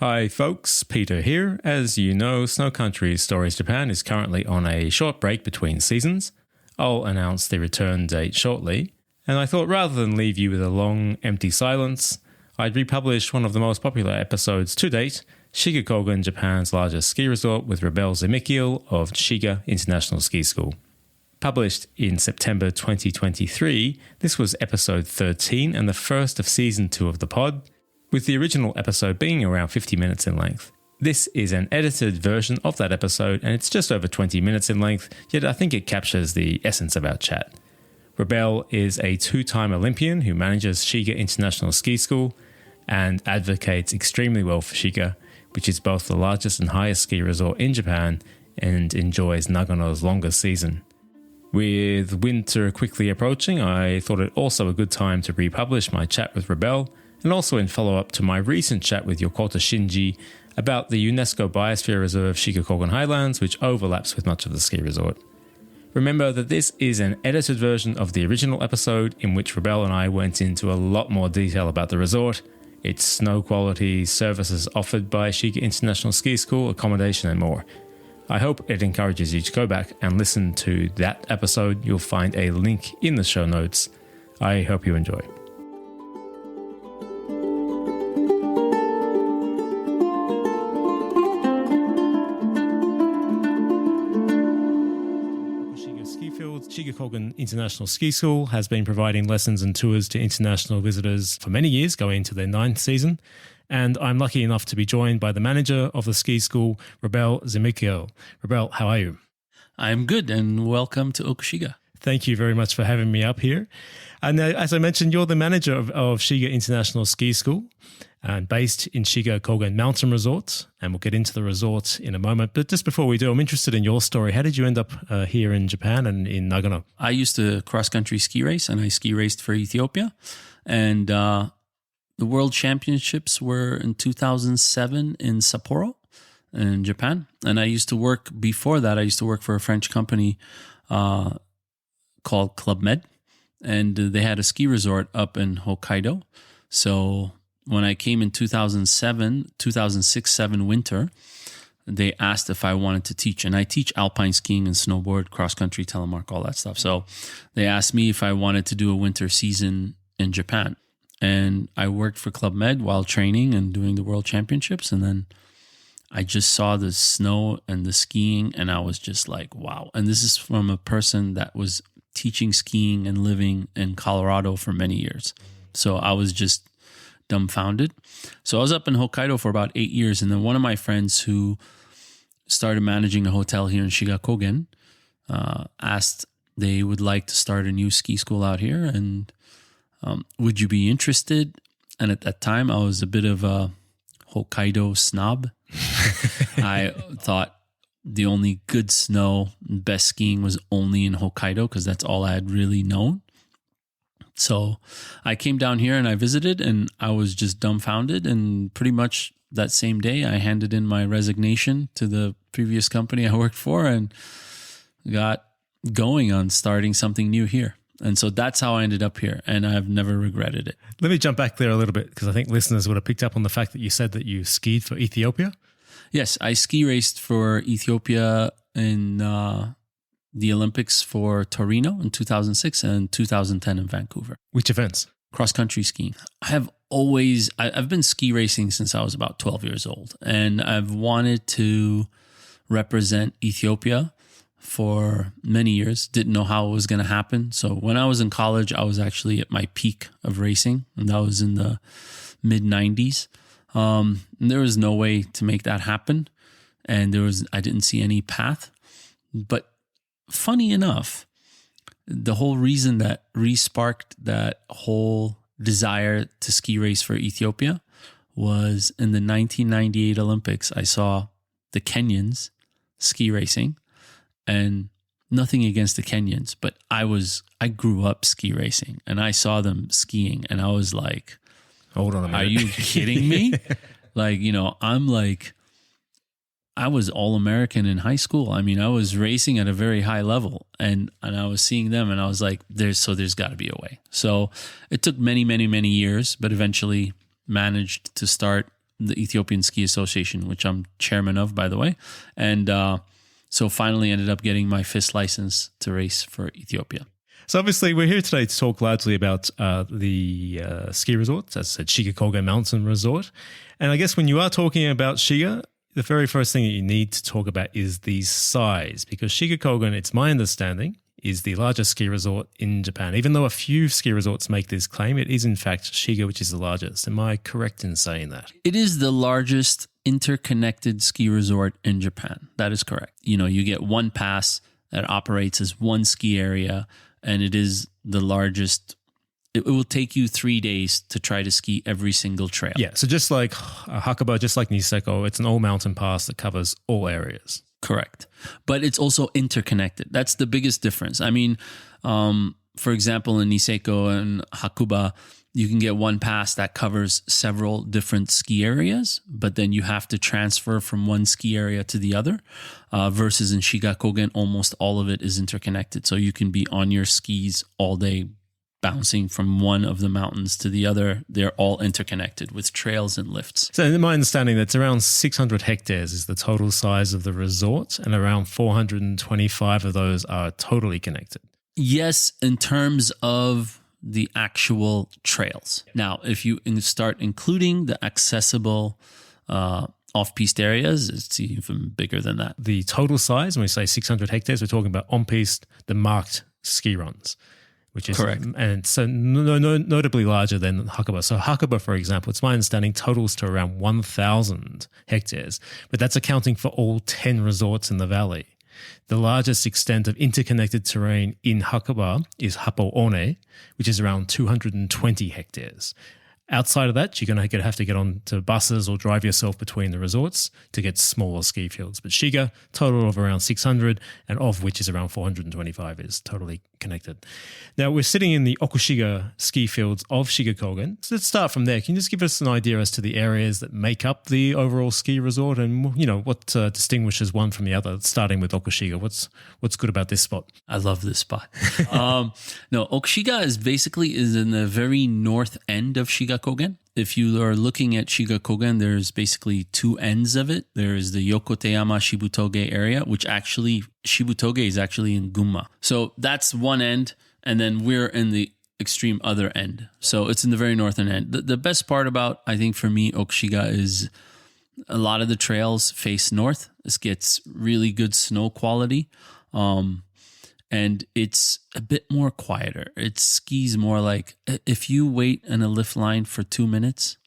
Hi folks, Peter here. As you know, Snow Country Stories Japan is currently on a short break between seasons. I'll announce the return date shortly, and I thought rather than leave you with a long, empty silence, I'd republish one of the most popular episodes to date, Shiga Kogen, Japan's largest ski resort with Robel Zemichael of Shiga International Ski School. Published in September 2023, this was episode 13 and the first of season 2 of the pod, with the original episode being around 50 minutes in length. This is an edited version of that episode, and it's just over 20 minutes in length, yet I think it captures the essence of our chat. Robel is a 2-time Olympian who manages Shiga International Ski School and advocates extremely well for Shiga, which is both the largest and highest ski resort in Japan and enjoys Nagano's longest season. With winter quickly approaching, I thought it also a good time to republish my chat with Robel, and also in follow-up to my recent chat with Yokota Shinji about the UNESCO Biosphere Reserve Shiga Kogen Highlands, which overlaps with much of the ski resort. Remember that this is an edited version of the original episode in which Robel and I went into a lot more detail about the resort, its snow quality, services offered by Shiga International Ski School, accommodation and more. I hope it encourages you to go back and listen to that episode. You'll find a link in the show notes. I hope you enjoy. Shiga Kogen International Ski School has been providing lessons and tours to international visitors for many years, going into their 9th season. And I'm lucky enough to be joined by the manager of the ski school, Robel Zemichael. Robel, how are you? I'm good, and welcome to Okushiga. Thank you very much for having me up here. And as I mentioned, you're the manager of Shiga International Ski School, based in Shiga Kogen Mountain Resort, and we'll get into the resort in a moment. But just before we do, I'm interested in your story. How did you end up here in Japan and in Nagano? I used to cross-country ski race, and I ski raced for Ethiopia. And the World Championships were in 2007 in Sapporo in Japan. And I used to work, before that, I used to work for a French company called Club Med. And they had a ski resort up in Hokkaido. So when I came in 2006-07 winter, they asked if I wanted to teach. And I teach alpine skiing and snowboard, cross-country, telemark, all that stuff. So they asked me if I wanted to do a winter season in Japan. And I worked for Club Med while training and doing the World Championships. And then I just saw the snow and the skiing, and I was just like, wow. And this is from a person that was teaching skiing and living in Colorado for many years. So I was just dumbfounded. So I was up in Hokkaido for about 8 years, and then one of my friends who started managing a hotel here in Shiga Kogen asked they would like to start a new ski school out here, and would you be interested? And at that time, I was a bit of a Hokkaido snob. I thought the only good snow, best skiing was only in Hokkaido because that's all I had really known. So I came down here and I visited, and I was just dumbfounded. And pretty much that same day, I handed in my resignation to the previous company I worked for and got going on starting something new here. And so that's how I ended up here, and I've never regretted it. Let me jump back there a little bit, because I think listeners would have picked up on the fact that you said that you skied for Ethiopia. Yes, I ski raced for Ethiopia in the Olympics for Torino in 2006 and 2010 in Vancouver. Which events? Cross-country skiing. I've been ski racing since I was about 12 years old, and I've wanted to represent Ethiopia for many years. Didn't know how it was going to happen. So when I was in college, I was actually at my peak of racing, and that was in the mid-90s. There was no way to make that happen, and I didn't see any path. But funny enough, the whole reason that re-sparked that whole desire to ski race for Ethiopia was in the 1998 Olympics. I saw the Kenyans ski racing, and nothing against the Kenyans, but I grew up ski racing, and I saw them skiing, and I was like, hold on a minute. Are you kidding me? I was all-American in high school. I mean, I was racing at a very high level, and I was seeing them, and I was like, there's got to be a way. So it took many, many, many years, but eventually managed to start the Ethiopian Ski Association, which I'm chairman of, by the way. And so finally ended up getting my FIS license to race for Ethiopia. So obviously we're here today to talk largely about the ski resorts, as I said, Shiga Kogen Mountain Resort. And I guess when you are talking about Shiga, the very first thing that you need to talk about is the size, because Shiga Kogen, it's my understanding, is the largest ski resort in Japan. Even though a few ski resorts make this claim, it is in fact Shiga which is the largest. Am I correct in saying that? It is the largest interconnected ski resort in Japan. That is correct. You know, you get one pass that operates as one ski area, and it is the largest. It will take you 3 days to try to ski every single trail. Yeah, so just like Hakuba, just like Niseko, it's an all-mountain pass that covers all areas. Correct. But it's also interconnected. That's the biggest difference. I mean, for example, in Niseko and Hakuba, you can get one pass that covers several different ski areas, but then you have to transfer from one ski area to the other. Versus in Shiga Kogen, almost all of it is interconnected. So you can be on your skis all day, bouncing from one of the mountains to the other. They're all interconnected with trails and lifts. So in my understanding, that's around 600 hectares is the total size of the resort, and around 425 of those are totally connected. Yes, in terms of the actual trails. Now, if you start including the accessible off-piste areas, it's even bigger than that. The total size, when we say 600 hectares, we're talking about on-piste, the marked ski runs, which is correct. And so notably larger than Hakuba. So Hakuba, for example, it's my understanding, totals to around 1,000 hectares, but that's accounting for all 10 resorts in the valley. The largest extent of interconnected terrain in Hakuba is Hapo One, which is around 220 hectares. Outside of that, you're going to have to get on to buses or drive yourself between the resorts to get smaller ski fields. But Shiga, total of around 600, and of which is around 425 is totally connected. Now, we're sitting in the Okushiga ski fields of Shiga Kogen. So let's start from there. Can you just give us an idea as to the areas that make up the overall ski resort and, you know, what distinguishes one from the other, starting with Okushiga? What's good about this spot? I love this spot. No, Okushiga is in the very north end of Shiga Kogen. If you are looking at Shiga Kogen, there's basically two ends of it. There's the Yokoteyama Shibutoge area, which actually, Shibutoge is actually in Gunma. So that's one end, and then we're in the extreme other end. So it's in the very northern end. The best part about, I think for me, Okushiga is a lot of the trails face north. This gets really good snow quality. And it's a bit more quieter. It skis more like if you wait in a lift line for 2 minutes,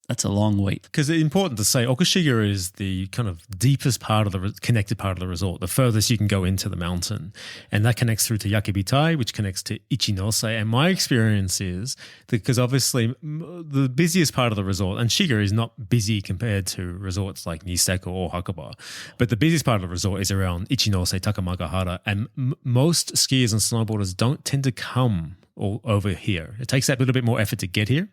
that's a long wait. Because it's important to say, Okushiga is the kind of deepest part of the connected part of the resort, the furthest you can go into the mountain. And that connects through to Yakibitai, which connects to Ichinose. And my experience is, because obviously the busiest part of the resort, and Shiga is not busy compared to resorts like Niseko or Hakuba, but the busiest part of the resort is around Ichinose, Takamagahara. And most skiers and snowboarders don't tend to come all over here. It takes that little bit more effort to get here.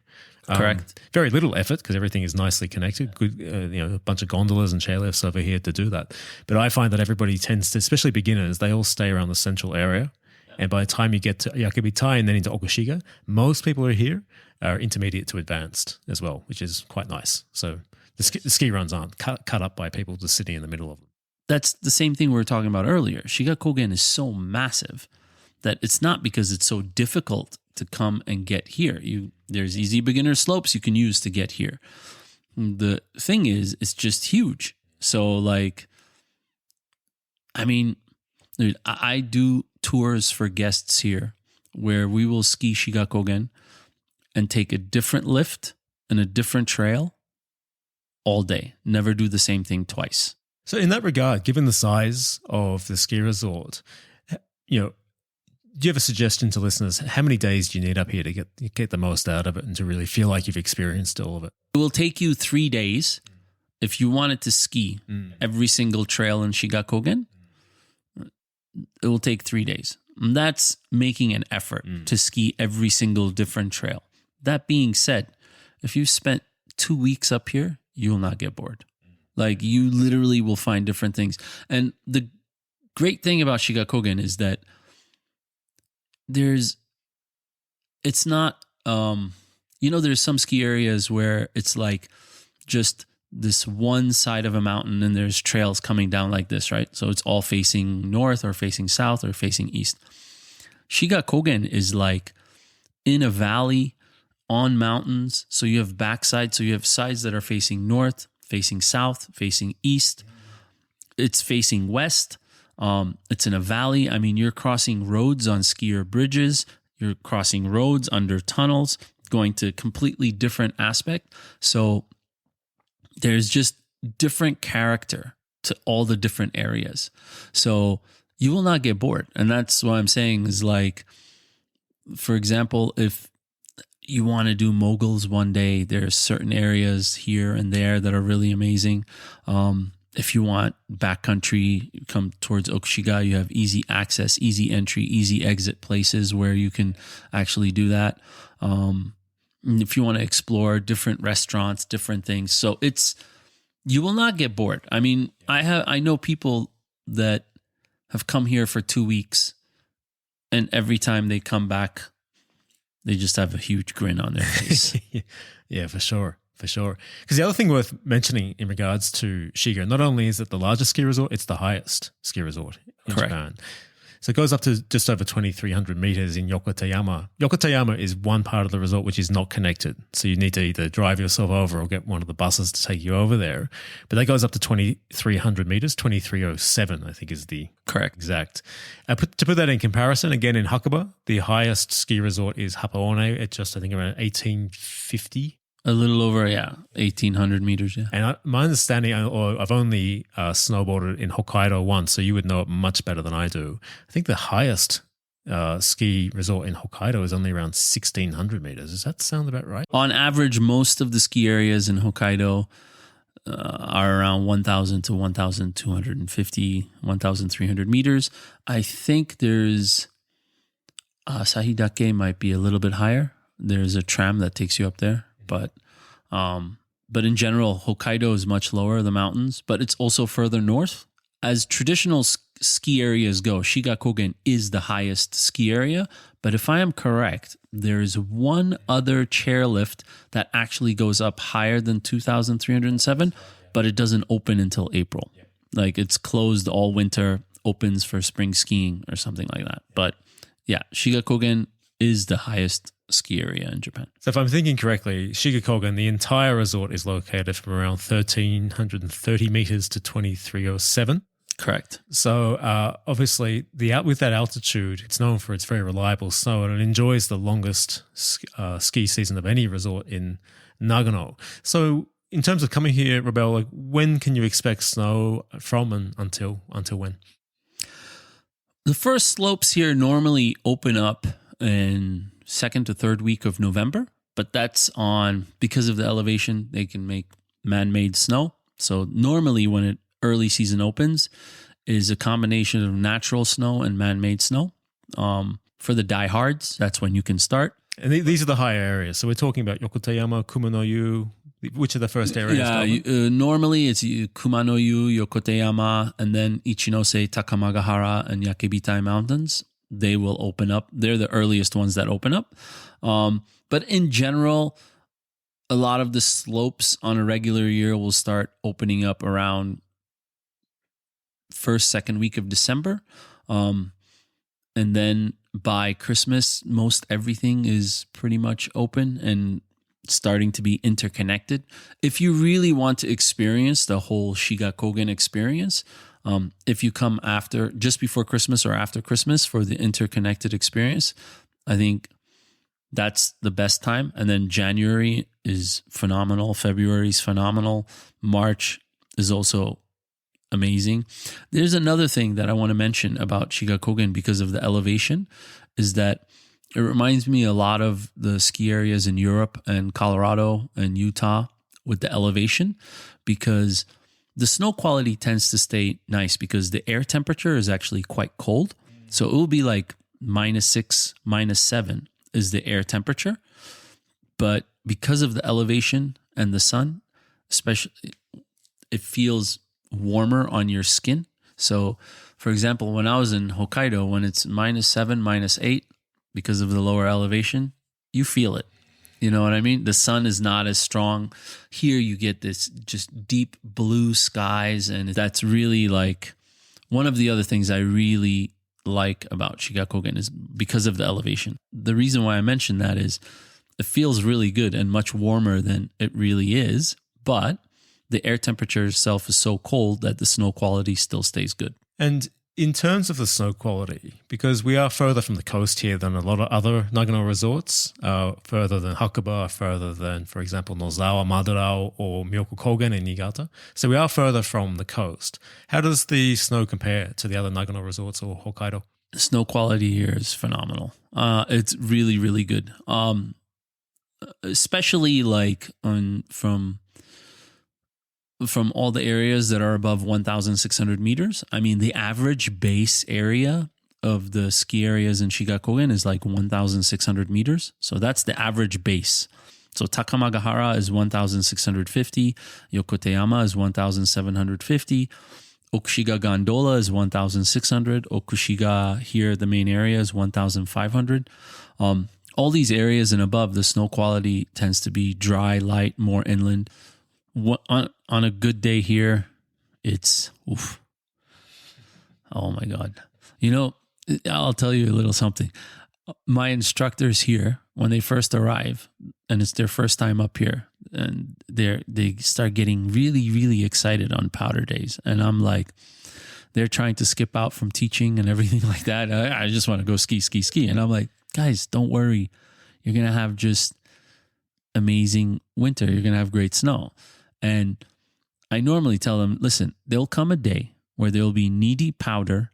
Correct. Very little effort because everything is nicely connected. Good, a bunch of gondolas and chairlifts over here to do that. But I find that everybody tends to, especially beginners, they all stay around the central area. And by the time you get to Yakibitai and then into Okushiga, most people who are here are intermediate to advanced as well, which is quite nice. So the ski runs aren't cut up by people just sitting in the middle of them. That's the same thing we were talking about earlier. Shiga Kogen is so massive that it's not because it's so difficult to come and get here. There's easy beginner slopes you can use to get here. The thing is, it's just huge. So like, I mean, dude, I do tours for guests here where we will ski Shiga Kogen and take a different lift and a different trail all day. Never do the same thing twice. So in that regard, given the size of the ski resort, do you have a suggestion to listeners? How many days do you need up here to get the most out of it and to really feel like you've experienced all of it? It will take you 3 days if you wanted to ski every single trail in Shiga Kogen. It will take 3 days. And that's making an effort to ski every single different trail. That being said, if you spent 2 weeks up here, you will not get bored. Like you literally will find different things. And the great thing about Shiga Kogen is that there's some ski areas where it's like just this one side of a mountain and there's trails coming down like this, right? So it's all facing north or facing south or facing east. Shiga Kogen is like in a valley on mountains. So you have backside. So you have sides that are facing north, facing south, facing east. It's facing west. It's in a valley. I mean, you're crossing roads on skier bridges. You're crossing roads under tunnels, going to completely different aspect. So there's just different character to all the different areas. So you will not get bored. And that's what I'm saying is like, for example, if you want to do moguls one day, there's certain areas here and there that are really amazing. If you want backcountry, you come towards Shiga, you have easy access, easy entry, easy exit places where you can actually do that. If you want to explore different restaurants, different things. So you will not get bored. I mean, I know people that have come here for 2 weeks and every time they come back, they just have a huge grin on their face. Yeah, for sure. For sure. Because the other thing worth mentioning in regards to Shiga, not only is it the largest ski resort, it's the highest ski resort in Correct. Japan. So it goes up to just over 2,300 meters in Yokotoyama. Yokotoyama is one part of the resort which is not connected. So you need to either drive yourself over or get one of the buses to take you over there. But that goes up to 2,300 meters, 2,307, I think is the Correct. exact. To put that in comparison, again in Hakuba, the highest ski resort is Hapaone at just, I think, around 1,850. A little over, 1,800 meters, yeah. And my understanding, or I've only snowboarded in Hokkaido once, so you would know it much better than I do. I think the highest ski resort in Hokkaido is only around 1,600 meters. Does that sound about right? On average, most of the ski areas in Hokkaido are around 1,000 to 1,250, 1,300 meters. I think there's Sahidake might be a little bit higher. There's a tram that takes you up there. But in general, Hokkaido is much lower, the mountains, but it's also further north. As traditional ski areas go, Shiga Kogen is the highest ski area. But if I am correct, there is one other chairlift that actually goes up higher than 2,307, but it doesn't open until April. Like it's closed all winter, opens for spring skiing or something like that. But yeah, Shiga Kogen is the highest ski area in Japan. So if I'm thinking correctly, Shiga Kogen, the entire resort is located from around 1,330 meters to 2,307. Correct. So obviously, with that altitude, it's known for its very reliable snow, and it enjoys the longest ski season of any resort in Nagano. So in terms of coming here, Robel, like when can you expect snow from and until when? The first slopes here normally open up in second to third week of November, but that's because of the elevation, they can make man-made snow. So normally when early season opens is a combination of natural snow and man-made snow. For the diehards, that's when you can start. And these are the higher areas. So we're talking about Yokotoyama, Kumanoyu. Which are the first areas? Yeah, normally it's Kumanoyu, Yokotoyama, and then Ichinose, Takamagahara, and Yakebitai Mountains. They will open up. They're the earliest ones that open up. But in general, a lot of the slopes on a regular year will start opening up around first, second week of December. And then by Christmas, most everything is pretty much open and starting to be interconnected. If you really want to experience the whole Shiga Kogen experience, if you come just before Christmas or after Christmas for the interconnected experience, I think that's the best time. And then January is phenomenal. February is phenomenal. March is also amazing. There's another thing that I want to mention about Shiga Kogen because of the elevation is that it reminds me a lot of the ski areas in Europe and Colorado and Utah with the elevation, because the snow quality tends to stay nice because the air temperature is actually quite cold. So it will be like -6, -7 is the air temperature. But because of the elevation and the sun, especially, it feels warmer on your skin. So for example, when I was in Hokkaido, when it's -7, -8, because of the lower elevation, you feel it. You know what I mean? The sun is not as strong. Here you get this just deep blue skies, and that's really like one of the other things I really like about Shiga Kogen is because of the elevation. The reason why I mentioned that is it feels really good and much warmer than it really is, but the air temperature itself is so cold that the snow quality still stays good. And in terms of the snow quality, because we are further from the coast here than a lot of other Nagano resorts, further than Hakuba, further than, for example, Nozawa, Madarao, or Myoku Kogen in Niigata. So we are further from the coast. How does the snow compare to the other Nagano resorts or Hokkaido? The snow quality here is phenomenal. It's really, really good. Especially like from all the areas that are above 1,600 meters. I mean, the average base area of the ski areas in Shiga Kogen is like 1,600 meters. So that's the average base. So Takamagahara is 1,650. Yokoteyama is 1,750. Okushiga Gondola is 1,600. Okushiga here, the main area, is 1,500. All these areas and above, the snow quality tends to be dry, light, more inland. On a good day here, it's oof. Oh my God. You know, I'll tell you a little something. My instructors here, when they first arrive, and it's their first time up here, and they start getting really, really excited on powder days. And I'm like, they're trying to skip out from teaching and everything like that. I just want to go ski. And I'm like, guys, don't worry. You're going to have just amazing winter. You're going to have great snow. And I normally tell them, listen, there'll come a day where there'll be knee-deep powder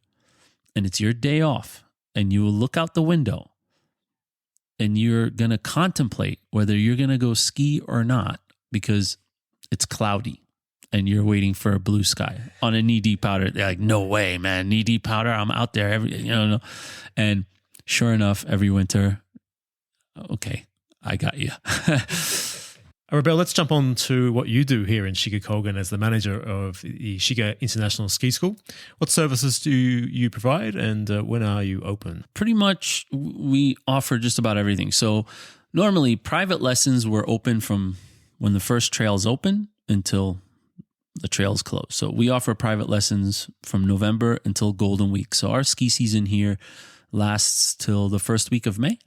and it's your day off and you will look out the window and you're going to contemplate whether you're going to go ski or not because it's cloudy and you're waiting for a blue sky on a knee-deep powder. They're like, no way, man, knee-deep powder. I'm out there And sure enough, every winter, okay, I got you. Robel, let's jump on to what you do here in Shiga Kogen as the manager of the Shiga International Ski School. What services do you provide and when are you open? Pretty much we offer just about everything. So normally private lessons were open from when the first trails open until the trails close. So we offer private lessons from November until Golden Week. So our ski season here lasts till the first week of May.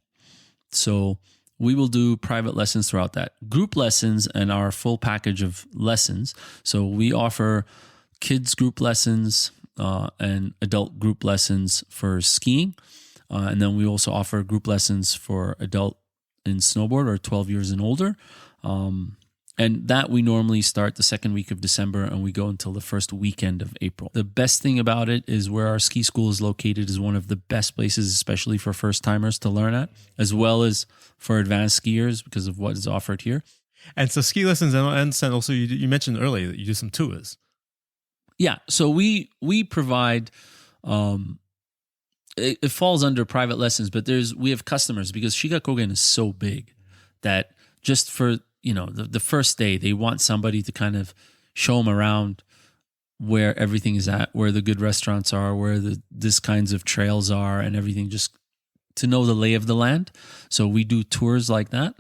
So we will do private lessons throughout that. Group lessons and our full package of lessons. So we offer kids group lessons and adult group lessons for skiing. And then we also offer group lessons for adult in snowboard or 12 years and older. And that we normally start the second week of December and we go until the first weekend of April. The best thing about it is where our ski school is located is one of the best places, especially for first-timers to learn at, as well as for advanced skiers because of what is offered here. And so ski lessons, and I understand also you mentioned earlier that you do some tours. Yeah, so we provide, it falls under private lessons, but we have customers because Shiga Kogen is so big that just for the first day, they want somebody to kind of show them around where everything is at, where the good restaurants are, where this kinds of trails are and everything, just to know the lay of the land. So we do tours like that.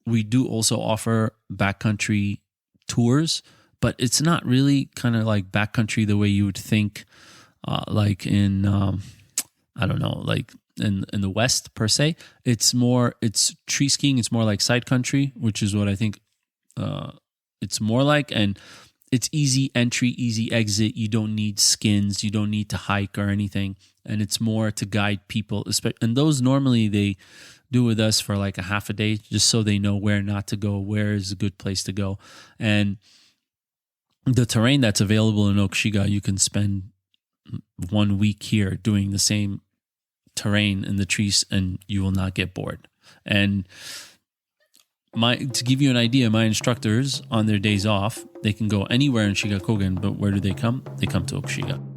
We do also offer backcountry tours, but it's not really kind of like backcountry the way you would think, like in, I don't know, like in the West per se. It's tree skiing. It's more like side country, which is what I think it's more like. And it's easy entry, easy exit. You don't need skins. You don't need to hike or anything. And it's more to guide people. And those normally they do with us for like a half a day, just so they know where not to go, where is a good place to go. And the terrain that's available in Okushiga, you can spend 1 week here doing the same terrain in the trees and you will not get bored. And to give you an idea, my instructors on their days off, they can go anywhere in Shiga Kogen, but where do they come? They come to Okushiga.